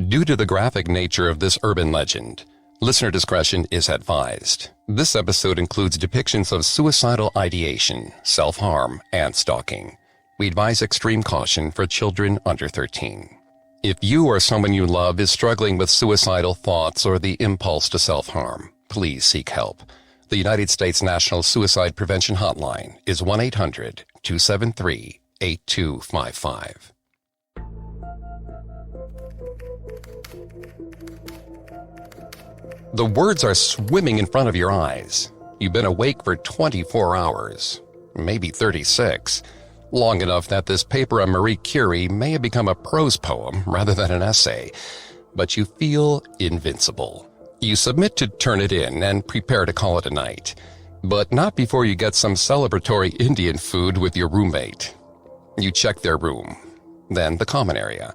Due to the graphic nature of this urban legend, listener discretion is advised. This episode includes depictions of suicidal ideation, self-harm, and stalking. We advise extreme caution for children under 13. If you or someone you love is struggling with suicidal thoughts or the impulse to self-harm, please seek help. The United States National Suicide Prevention Hotline is 1-800-273-8255. The words are swimming in front of your eyes. You've been awake for 24 hours, maybe 36, long enough that this paper on Marie Curie may have become a prose poem rather than an essay, but you feel invincible. You submit to turn it in and prepare to call it a night, but not before you get some celebratory Indian food with your roommate. You check their room, then the common area,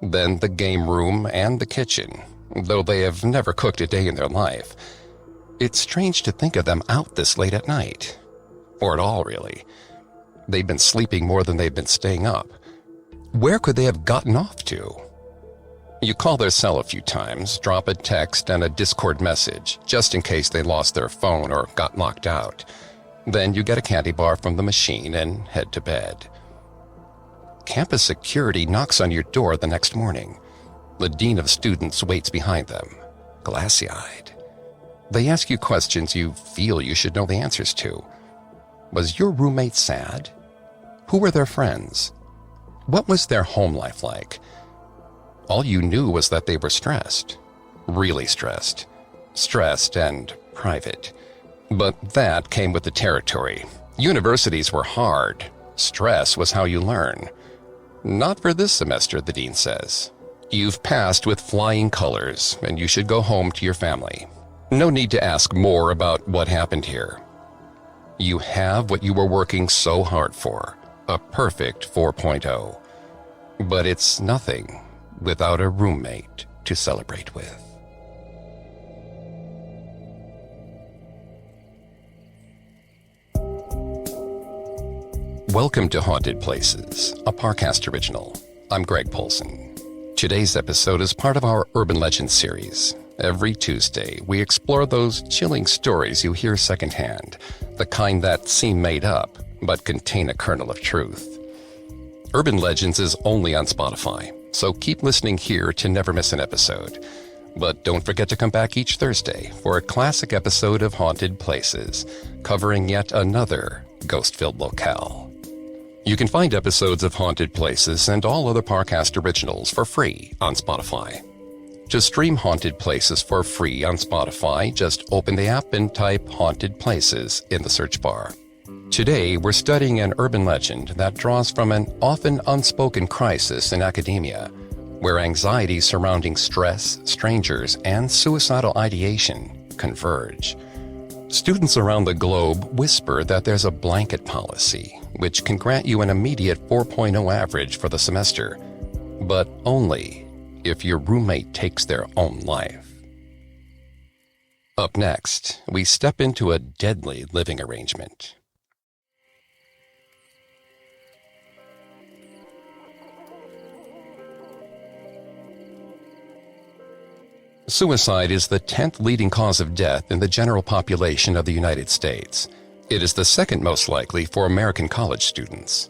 then the game room and the kitchen, though they have never cooked a day in their life. It's strange to think of them out this late at night, or at all, really. They've been sleeping more than they've been staying up. Where could they have gotten off to? You call their cell a few times, drop a text and a Discord message, just in case they lost their phone or got locked out. Then you get a candy bar from the machine and head to bed. Campus security knocks on your door the next morning. The dean of students waits behind them, glassy-eyed. They ask you questions you feel you should know the answers to. Was your roommate sad? Who were their friends? What was their home life like? All you knew was that they were stressed. Really stressed. Stressed and private. But that came with the territory. Universities were hard. Stress was how you learn. Not for this semester, the dean says. You've passed with flying colors, and you should go home to your family. No need to ask more about what happened here. You have what you were working so hard for, a perfect 4.0. But it's nothing without a roommate to celebrate with. Welcome to Haunted Places, a Parcast original. I'm Greg Polson. Today's episode is part of our Urban Legends series. Every Tuesday, we explore those chilling stories you hear secondhand, the kind that seem made up, but contain a kernel of truth. Urban Legends is only on Spotify, so keep listening here to never miss an episode. But don't forget to come back each Thursday for a classic episode of Haunted Places, covering yet another ghost-filled locale. You can find episodes of Haunted Places and all other Parcast originals for free on Spotify. To stream Haunted Places for free on Spotify, just open the app and type Haunted Places in the search bar. Today, we're studying an urban legend that draws from an often unspoken crisis in academia, where anxiety surrounding stress, strangers, and suicidal ideation converge. Students around the globe whisper that there's a blanket policy, which can grant you an immediate 4.0 average for the semester, but only if your roommate takes their own life. Up next, we step into a deadly living arrangement. Suicide is the 10th leading cause of death in the general population of the United States. It is the second most likely for American college students.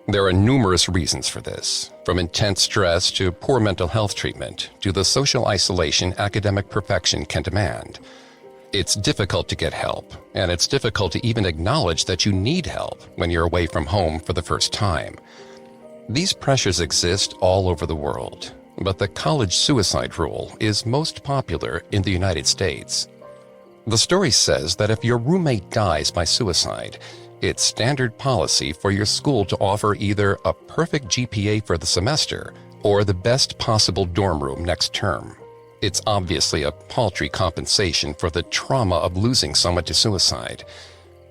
There are numerous reasons for this, from intense stress to poor mental health treatment to the social isolation academic perfection can demand. It's difficult to get help, and it's difficult to even acknowledge that you need help when you're away from home for the first time. These pressures exist all over the world, but the college suicide rule is most popular in the United States. The story says that if your roommate dies by suicide, it's standard policy for your school to offer either a perfect GPA for the semester or the best possible dorm room next term. It's obviously a paltry compensation for the trauma of losing someone to suicide,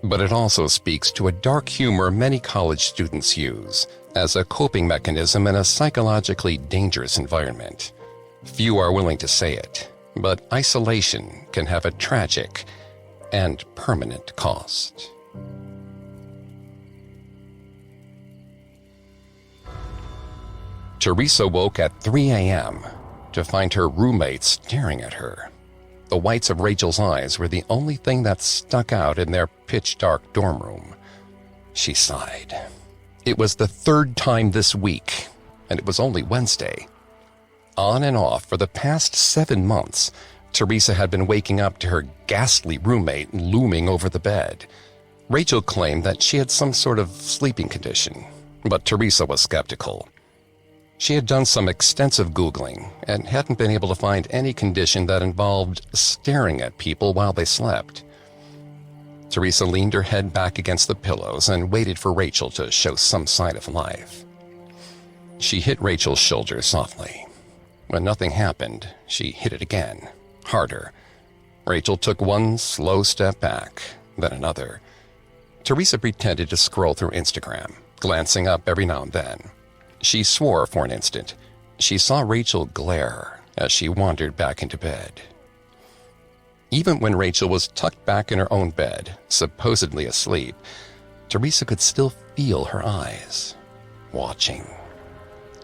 but it also speaks to a dark humor many college students use as a coping mechanism in a psychologically dangerous environment. Few are willing to say it, but isolation can have a tragic and permanent cost. Teresa woke at 3 a.m. to find her roommate staring at her. The whites of Rachel's eyes were the only thing that stuck out in their pitch-dark dorm room. She sighed. It was the third time this week, and it was only Wednesday. On and off for the past 7 months, Teresa had been waking up to her ghastly roommate looming over the bed. Rachel claimed that she had some sort of sleeping condition, but Teresa was skeptical. She had done some extensive Googling and hadn't been able to find any condition that involved staring at people while they slept. Teresa leaned her head back against the pillows and waited for Rachel to show some sign of life. She hit Rachel's shoulder softly. When nothing happened, she hit it again, harder. Rachel took one slow step back, then another. Teresa pretended to scroll through Instagram, glancing up every now and then. She swore for an instant. She saw Rachel glare as she wandered back into bed. Even when Rachel was tucked back in her own bed, supposedly asleep, Teresa could still feel her eyes, watching.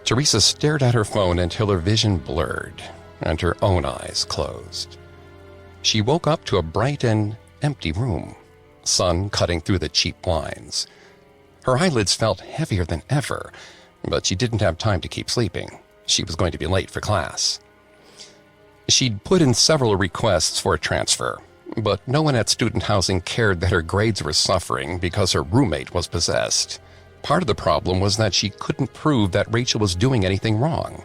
Teresa stared at her phone until her vision blurred and her own eyes closed. She woke up to a bright and empty room, sun cutting through the cheap blinds. Her eyelids felt heavier than ever, but she didn't have time to keep sleeping. She was going to be late for class. She'd put in several requests for a transfer, but no one at student housing cared that her grades were suffering because her roommate was possessed. Part of the problem was that she couldn't prove that Rachel was doing anything wrong.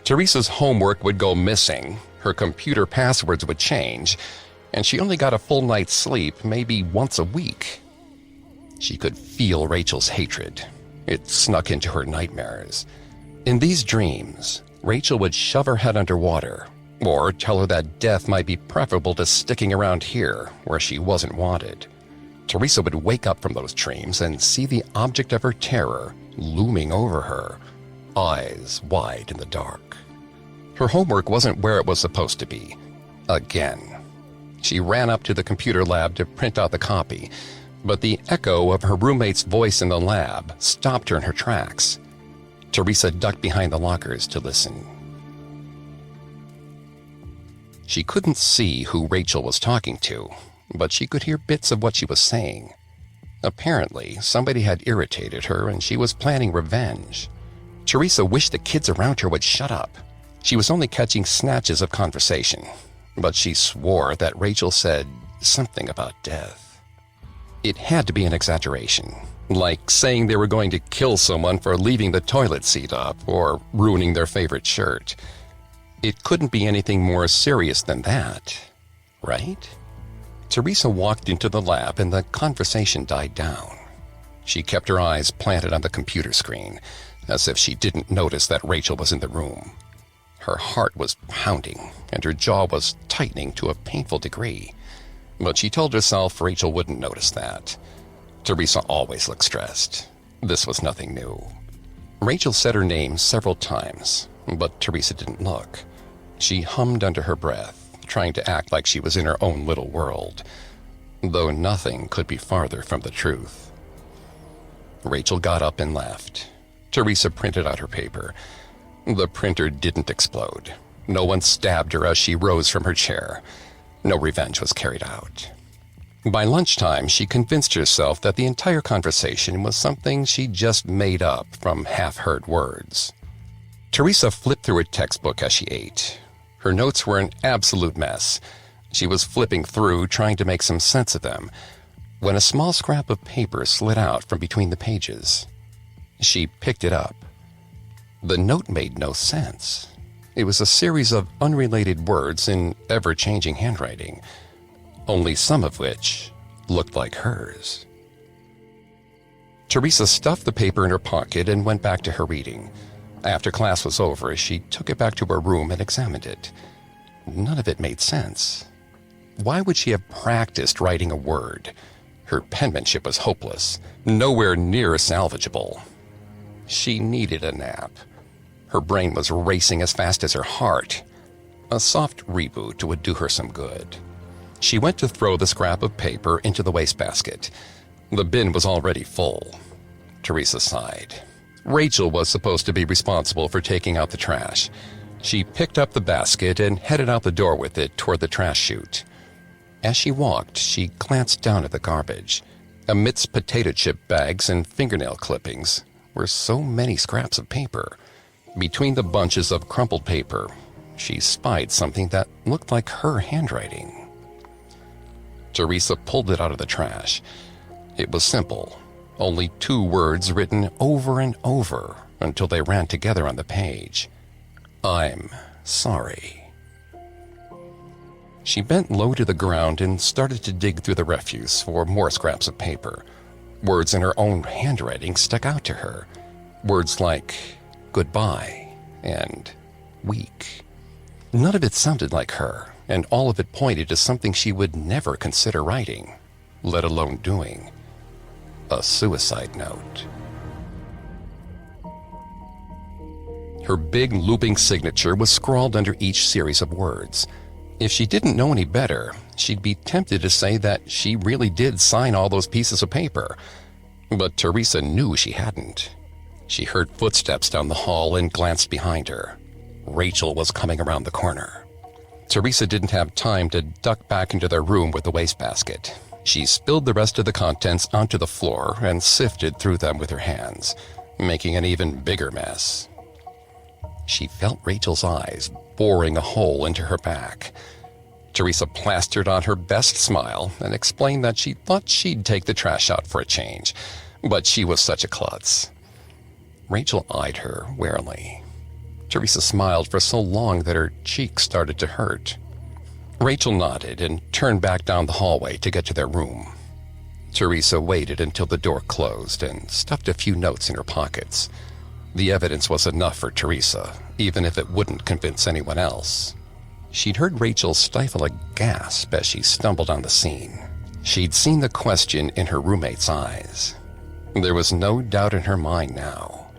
Teresa's homework would go missing, her computer passwords would change, and she only got a full night's sleep maybe once a week. She could feel Rachel's hatred. It snuck into her nightmares. In these dreams, Rachel would shove her head underwater, or tell her that death might be preferable to sticking around here where she wasn't wanted. Teresa would wake up from those dreams and see the object of her terror looming over her, eyes wide in the dark. Her homework wasn't where it was supposed to be. Again. She ran up to the computer lab to print out the copy, but the echo of her roommate's voice in the lab stopped her in her tracks. Teresa ducked behind the lockers to listen. She couldn't see who Rachel was talking to, but she could hear bits of what she was saying. Apparently, somebody had irritated her and she was planning revenge. Teresa wished the kids around her would shut up. She was only catching snatches of conversation, but she swore that Rachel said something about death. It had to be an exaggeration, like saying they were going to kill someone for leaving the toilet seat up or ruining their favorite shirt. It couldn't be anything more serious than that, right? Teresa walked into the lab and the conversation died down. She kept her eyes planted on the computer screen, as if she didn't notice that Rachel was in the room. Her heart was pounding, and her jaw was tightening to a painful degree. But she told herself Rachel wouldn't notice that. Teresa always looked stressed. This was nothing new. Rachel said her name several times, but Teresa didn't look. She hummed under her breath, trying to act like she was in her own little world, though nothing could be farther from the truth. Rachel got up and left. Teresa printed out her paper. The printer didn't explode. No one stabbed her as she rose from her chair. No revenge was carried out. By lunchtime, she convinced herself that the entire conversation was something she just made up from half-heard words. Teresa flipped through a textbook as she ate. Her notes were an absolute mess. She was flipping through, trying to make some sense of them, when a small scrap of paper slid out from between the pages. She picked it up. The note made no sense. It was a series of unrelated words in ever-changing handwriting, only some of which looked like hers. Teresa stuffed the paper in her pocket and went back to her reading. After class was over, she took it back to her room and examined it. None of it made sense. Why would she have practiced writing a word? Her penmanship was hopeless, nowhere near salvageable. She needed a nap. Her brain was racing as fast as her heart. A soft reboot would do her some good. She went to throw the scrap of paper into the wastebasket. The bin was already full. Teresa sighed. Rachel was supposed to be responsible for taking out the trash. She picked up the basket and headed out the door with it toward the trash chute. As she walked, she glanced down at the garbage. Amidst potato chip bags and fingernail clippings were so many scraps of paper. Between the bunches of crumpled paper, she spied something that looked like her handwriting. Teresa pulled it out of the trash. It was simple, only 2 words written over and over until they ran together on the page. I'm sorry. She bent low to the ground and started to dig through the refuse for more scraps of paper. Words in her own handwriting stuck out to her. Words like goodbye and weak. None of it sounded like her, and all of it pointed to something she would never consider writing, let alone doing. A suicide note. Her big looping signature was scrawled under each series of words. If she didn't know any better, she'd be tempted to say that she really did sign all those pieces of paper. But Teresa knew she hadn't. She heard footsteps down the hall and glanced behind her. Rachel was coming around the corner. Teresa didn't have time to duck back into their room with the wastebasket. She spilled the rest of the contents onto the floor and sifted through them with her hands, making an even bigger mess. She felt Rachel's eyes boring a hole into her back. Teresa plastered on her best smile and explained that she thought she'd take the trash out for a change, but she was such a klutz. Rachel eyed her warily. Teresa smiled for so long that her cheeks started to hurt. Rachel nodded and turned back down the hallway to get to their room. Teresa waited until the door closed and stuffed a few notes in her pockets. The evidence was enough for Teresa, even if it wouldn't convince anyone else. She'd heard Rachel stifle a gasp as she stumbled on the scene. She'd seen the question in her roommate's eyes. There was no doubt in her mind now.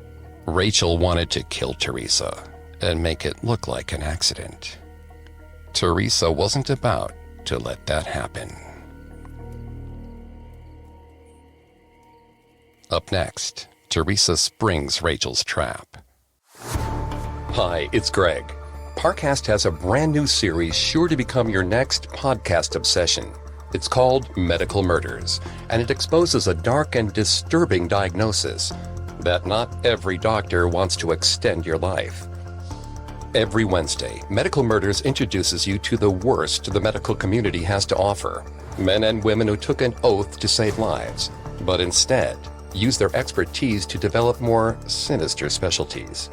Rachel wanted to kill Teresa and make it look like an accident. Teresa wasn't about to let that happen. Up next, Teresa springs Rachel's trap. Hi, it's Greg. Parcast has a brand new series sure to become your next podcast obsession. It's called Medical Murders, and it exposes a dark and disturbing diagnosis that not every doctor wants to extend your life. Every Wednesday, Medical Murders introduces you to the worst the medical community has to offer. Men and women who took an oath to save lives, but instead use their expertise to develop more sinister specialties.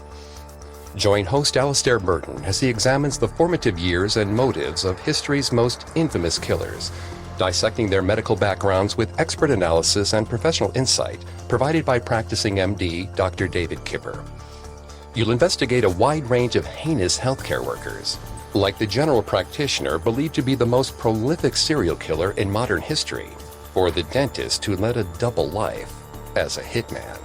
Join host Alastair Burton as he examines the formative years and motives of history's most infamous killers, dissecting their medical backgrounds with expert analysis and professional insight provided by practicing MD Dr. David Kipper. You'll investigate a wide range of heinous healthcare workers, like the general practitioner believed to be the most prolific serial killer in modern history, or the dentist who led a double life as a hitman,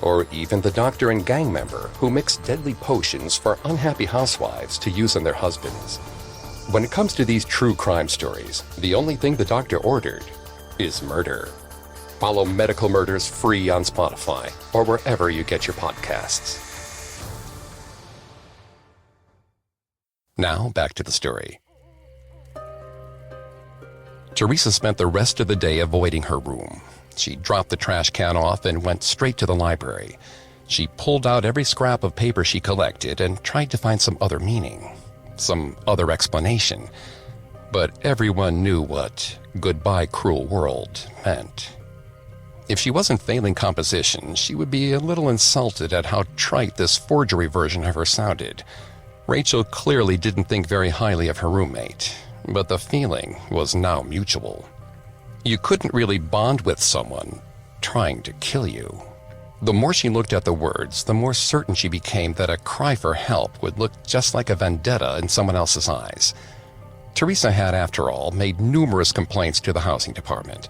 or even the doctor and gang member who mixed deadly potions for unhappy housewives to use on their husbands. When it comes to these true crime stories, the only thing the doctor ordered is murder. Follow Medical Murders free on Spotify or wherever you get your podcasts. Now, back to the story. Teresa spent the rest of the day avoiding her room. She dropped the trash can off and went straight to the library. She pulled out every scrap of paper she collected and tried to find some other meaning, some other explanation. But everyone knew what "goodbye, cruel world" meant. If she wasn't failing composition, she would be a little insulted at how trite this forgery version of her sounded. Rachel clearly didn't think very highly of her roommate, but the feeling was now mutual. You couldn't really bond with someone trying to kill you. The more she looked at the words, the more certain she became that a cry for help would look just like a vendetta in someone else's eyes. Teresa had, after all, made numerous complaints to the housing department.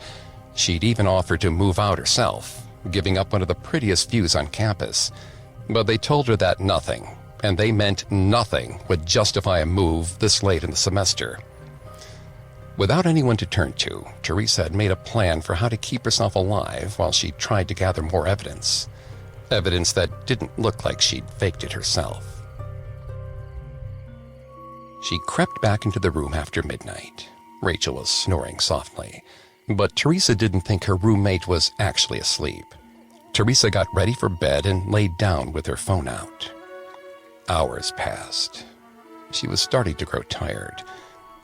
She'd even offered to move out herself, giving up one of the prettiest views on campus. But they told her that nothing, and they meant nothing, would justify a move this late in the semester. Without anyone to turn to, Teresa had made a plan for how to keep herself alive while she tried to gather more evidence. Evidence that didn't look like she'd faked it herself. She crept back into the room after midnight. Rachel was snoring softly, but Teresa didn't think her roommate was actually asleep. Teresa got ready for bed and laid down with her phone out. Hours passed. She was starting to grow tired.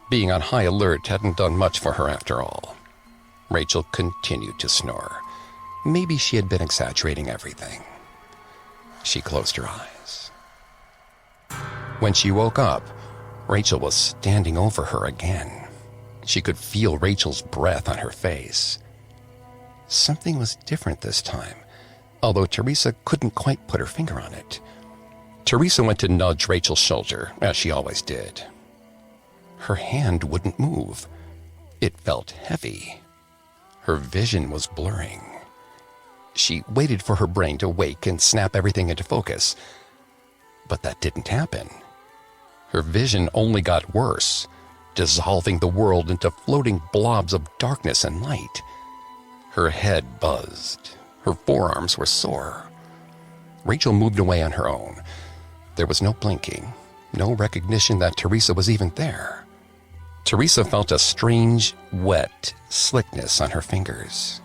Being on high alert hadn't done much for her after all. Rachel continued to snore. Maybe she had been exaggerating everything. She closed her eyes. When she woke up, Rachel was standing over her again. She could feel Rachel's breath on her face. Something was different this time, although Teresa couldn't quite put her finger on it. Teresa went to nudge Rachel's shoulder, as she always did. Her hand wouldn't move. It felt heavy. Her vision was blurring. She waited for her brain to wake and snap everything into focus. But that didn't happen. Her vision only got worse, dissolving the world into floating blobs of darkness and light. Her head buzzed. Her forearms were sore. Rachel moved away on her own. There was no blinking, no recognition that Teresa was even there. Teresa felt a strange, wet slickness on her fingers.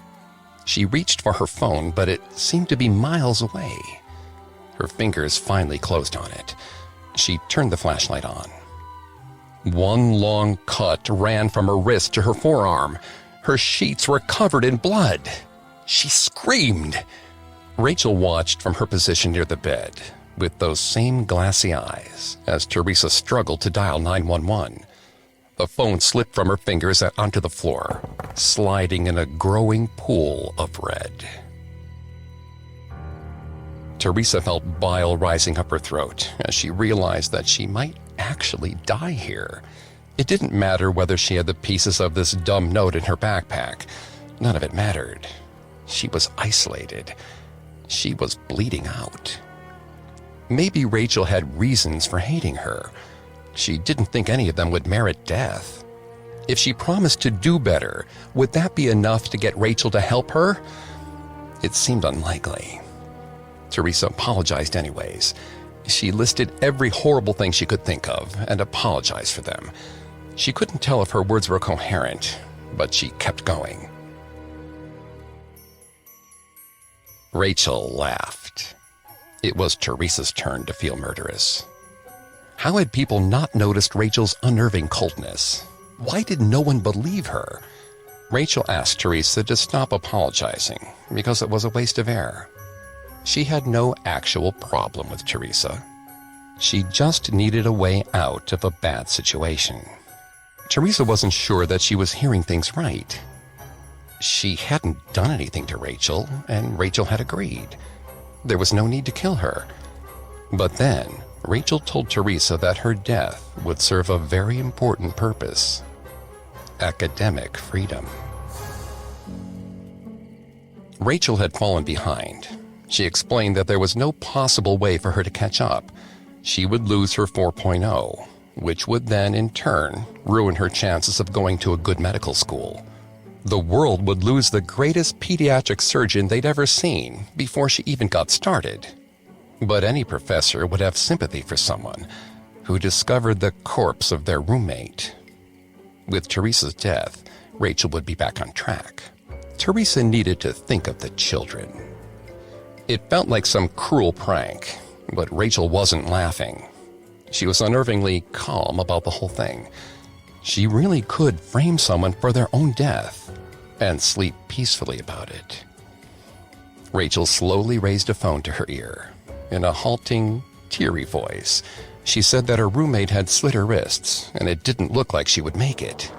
She reached for her phone, but it seemed to be miles away. Her fingers finally closed on it. She turned the flashlight on. One long cut ran from her wrist to her forearm. Her sheets were covered in blood. She screamed. Rachel watched from her position near the bed, with those same glassy eyes, as Teresa struggled to dial 911. The phone slipped from her fingers and onto the floor, sliding in a growing pool of red. Teresa felt bile rising up her throat as she realized that she might actually die here. It didn't matter whether she had the pieces of this dumb note in her backpack. None of it mattered. She was isolated. She was bleeding out. Maybe Rachel had reasons for hating her. She didn't think any of them would merit death. If she promised to do better, would that be enough to get Rachel to help her? It seemed unlikely. Teresa apologized anyways. She listed every horrible thing she could think of and apologized for them. She couldn't tell if her words were coherent, but she kept going. Rachel laughed. It was Teresa's turn to feel murderous. How had people not noticed Rachel's unnerving coldness? Why did no one believe her? Rachel asked Teresa to stop apologizing because it was a waste of air. She had no actual problem with Teresa. She just needed a way out of a bad situation. Teresa wasn't sure that she was hearing things right. She hadn't done anything to Rachel, and Rachel had agreed. There was no need to kill her. But then, Rachel told Teresa that her death would serve a very important purpose: academic freedom. Rachel had fallen behind. She explained that there was no possible way for her to catch up. She would lose her 4.0, which would then, in turn, ruin her chances of going to a good medical school. The world would lose the greatest pediatric surgeon they'd ever seen before she even got started. But any professor would have sympathy for someone who discovered the corpse of their roommate. With Teresa's death, Rachel would be back on track. Teresa needed to think of the children. It felt like some cruel prank, but Rachel wasn't laughing. She was unnervingly calm about the whole thing. She really could frame someone for their own death and sleep peacefully about it. Rachel slowly raised a phone to her ear. In a halting, teary voice, she said that her roommate had slit her wrists, and it didn't look like she would make it.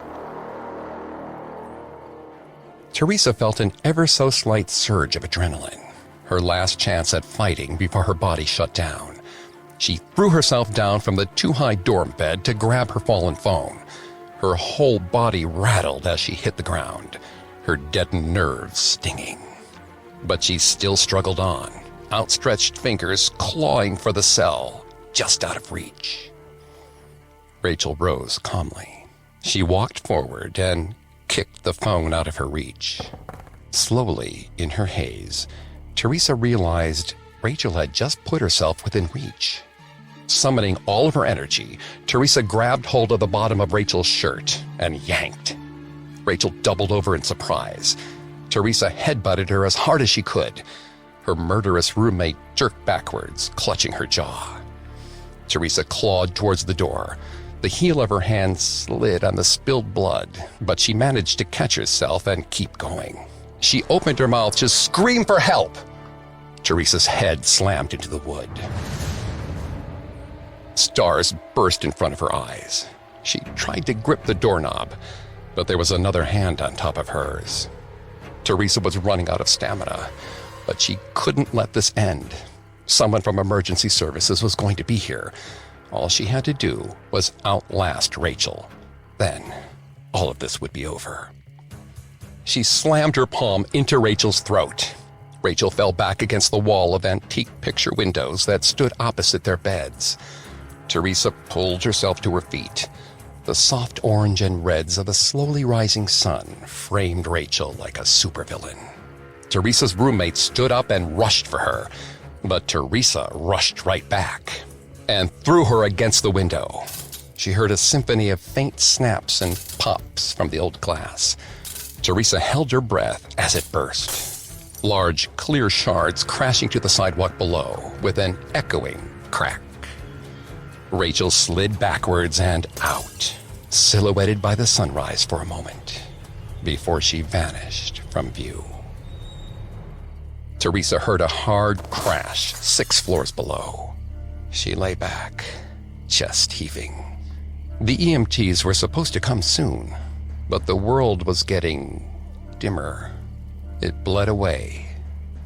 Teresa felt an ever-so-slight surge of adrenaline, her last chance at fighting before her body shut down. She threw herself down from the too-high dorm bed to grab her fallen phone. Her whole body rattled as she hit the ground, her deadened nerves stinging. But she still struggled on, outstretched fingers clawing for the cell, just out of reach. Rachel rose calmly. She walked forward and kicked the phone out of her reach. Slowly, in her haze, Teresa realized Rachel had just put herself within reach. Summoning all of her energy, Teresa grabbed hold of the bottom of Rachel's shirt and yanked. Rachel doubled over in surprise. Teresa headbutted her as hard as she could. Her murderous roommate jerked backwards, clutching her jaw. Teresa clawed towards the door. The heel of her hand slid on the spilled blood, but she managed to catch herself and keep going. She opened her mouth to scream for help. Teresa's head slammed into the wood. Stars burst in front of her eyes. She tried to grip the doorknob, but there was another hand on top of hers. Teresa was running out of stamina, but she couldn't let this end. Someone from emergency services was going to be here. All she had to do was outlast Rachel. Then, all of this would be over. She slammed her palm into Rachel's throat. Rachel fell back against the wall of antique picture windows that stood opposite their beds. Teresa pulled herself to her feet. The soft orange and reds of the slowly rising sun framed Rachel like a supervillain. Teresa's roommate stood up and rushed for her, but Teresa rushed right back and threw her against the window. She heard a symphony of faint snaps and pops from the old glass. Teresa held her breath as it burst. Large, clear shards crashing to the sidewalk below with an echoing crack. Rachel slid backwards and out, silhouetted by the sunrise for a moment, before she vanished from view. Teresa heard a hard crash 6 floors below. She lay back, chest heaving. The EMTs were supposed to come soon, but the world was getting dimmer. It bled away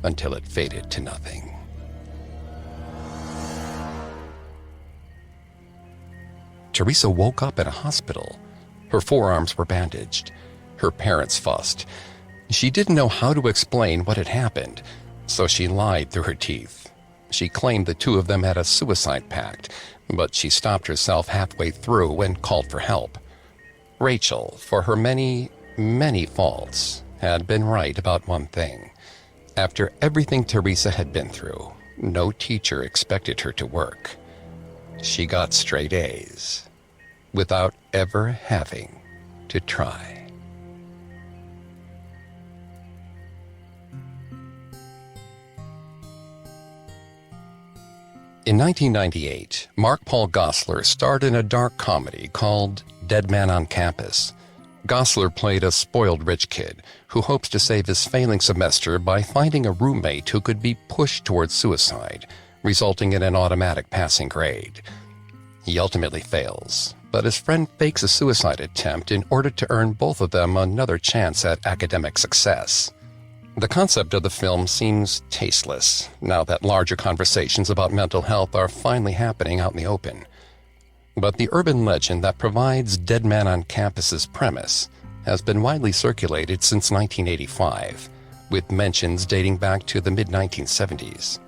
until it faded to nothing. Teresa woke up at a hospital. Her forearms were bandaged. Her parents fussed. She didn't know how to explain what had happened, so she lied through her teeth. She claimed the two of them had a suicide pact, but she stopped herself halfway through and called for help. Rachel, for her many, many faults, had been right about one thing. After everything Teresa had been through, no teacher expected her to work. She got straight A's without ever having to try. In 1998, Mark Paul Gosselaar starred in a dark comedy called Dead Man on Campus. Gosselaar played a spoiled rich kid who hopes to save his failing semester by finding a roommate who could be pushed towards suicide, resulting in an automatic passing grade. He ultimately fails, but his friend fakes a suicide attempt in order to earn both of them another chance at academic success. The concept of the film seems tasteless now that larger conversations about mental health are finally happening out in the open. But the urban legend that provides Dead Man on Campus's premise has been widely circulated since 1985, with mentions dating back to the mid-1970s.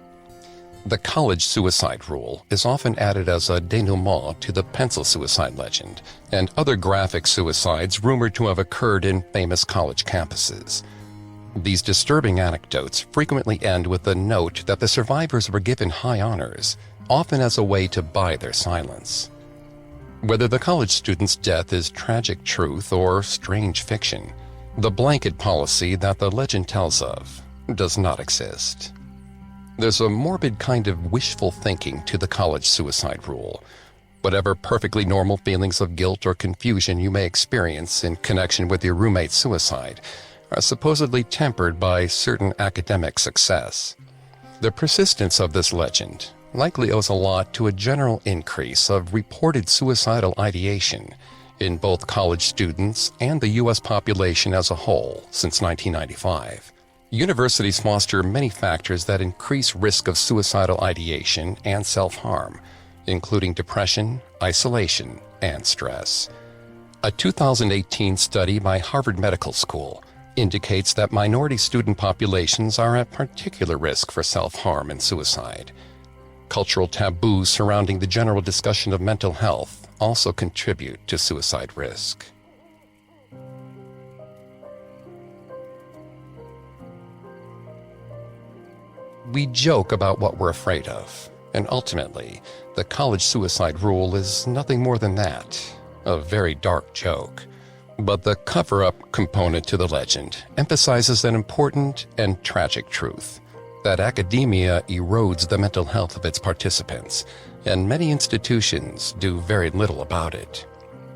The college suicide rule is often added as a denouement to the pencil suicide legend and other graphic suicides rumored to have occurred in famous college campuses. These disturbing anecdotes frequently end with a note that the survivors were given high honors, often as a way to buy their silence. Whether the college student's death is tragic truth or strange fiction, the blanket policy that the legend tells of does not exist. There's a morbid kind of wishful thinking to the college suicide rule. Whatever perfectly normal feelings of guilt or confusion you may experience in connection with your roommate's suicide are supposedly tempered by certain academic success. The persistence of this legend likely owes a lot to a general increase of reported suicidal ideation in both college students and the U.S. population as a whole since 1995. Universities foster many factors that increase risk of suicidal ideation and self-harm, including depression, isolation, and stress. A 2018 study by Harvard Medical School indicates that minority student populations are at particular risk for self-harm and suicide. Cultural taboos surrounding the general discussion of mental health also contribute to suicide risk. We joke about what we're afraid of, And ultimately, the college suicide rule is nothing more than that, a very dark joke. But the cover-up component to the legend emphasizes an important and tragic truth, that academia erodes the mental health of its participants, and many institutions do very little about it.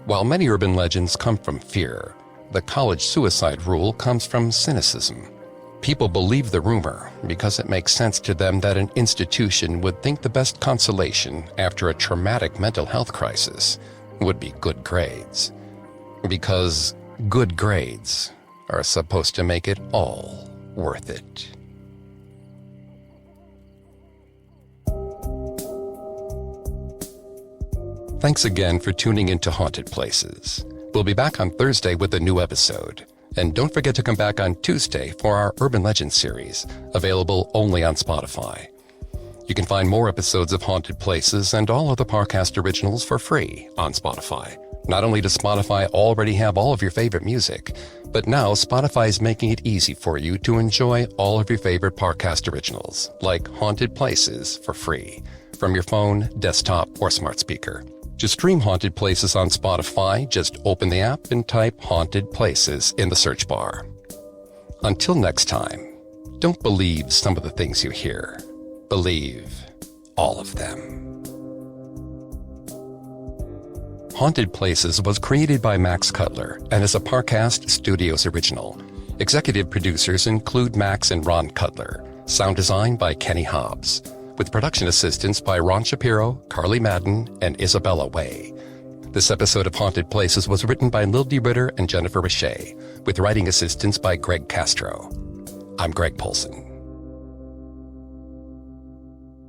While many urban legends come from fear, the college suicide rule comes from cynicism. People believe the rumor because it makes sense to them that an institution would think the best consolation after a traumatic mental health crisis would be good grades. Because good grades are supposed to make it all worth it. Thanks again for tuning into Haunted Places. We'll be back on Thursday with a new episode. And don't forget to come back on Tuesday for our Urban Legends series, available only on Spotify. You can find more episodes of Haunted Places and all other Parcast originals for free on Spotify. Not only does Spotify already have all of your favorite music, but now Spotify is making it easy for you to enjoy all of your favorite Parcast originals, like Haunted Places, for free, from your phone, desktop, or smart speaker. To stream Haunted Places on Spotify, just open the app and type Haunted Places in the search bar. Until next time, don't believe some of the things you hear. Believe all of them. Haunted Places was created by Max Cutler and is a Parcast Studios original. Executive producers include Max and Ron Cutler. Sound design by Kenny Hobbs, with production assistance by Ron Shapiro, Carly Madden, and Isabella Way. This episode of Haunted Places was written by Lildy Ritter and Jennifer Richey, with writing assistance by Greg Castro. I'm Greg Polson.